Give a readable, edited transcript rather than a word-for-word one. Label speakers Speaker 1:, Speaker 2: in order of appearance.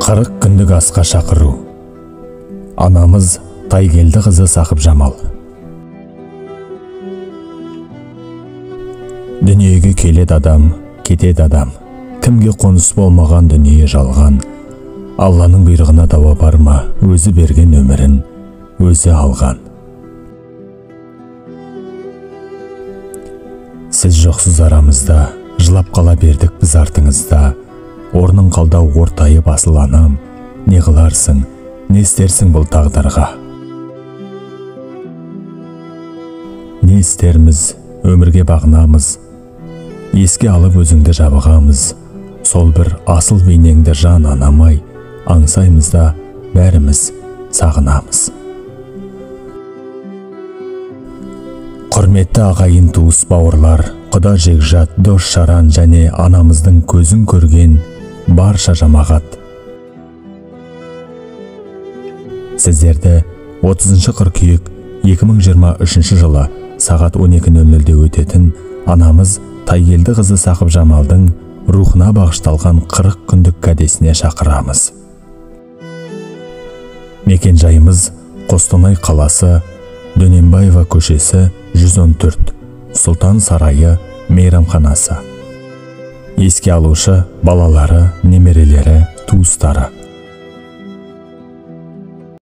Speaker 1: 40 күндік асқа шақыру. Анамыз Тайгелді қызы Сақып Жамал. Дүниеге келеді адам, кетеді адам. Кімге қоныс болмаған дүние жалған. Алланың бұйрығына дауа бар ма, өзі берген өмірін, өзі алған. Сіз жоқсыз арамызда, жылап қала бердік біз артыңызда. Орның қалдау ортайып асыл анам, не қыларсың, не істерсің бұл тағдырға. Не істерміз, өмірге бағынамыз, еске алып өзіңді жабығамыз. Сол бір асыл бейнеңді жан анамай, аңсаймыз да бәріміз сағынамыз. Құрметті ағайын туыс бауырлар, құда жекжат, дос шаран және анамыздың көзін көрген барша жамағат. Сіздерді 30 қыркүйек 2023 жылы сағат 12:00-де өтетін анамыз Тайгелді қызы Сақып Жамалдың рухына бағышталған 40 күндік кәдесіне шақырамыз. Мекен жайымыз Қостанай қаласы, Дөненбаева көшесі 114, Сұлтан сарайы мейрамханасы. Еске алушы балалары, немерелері, туыстары.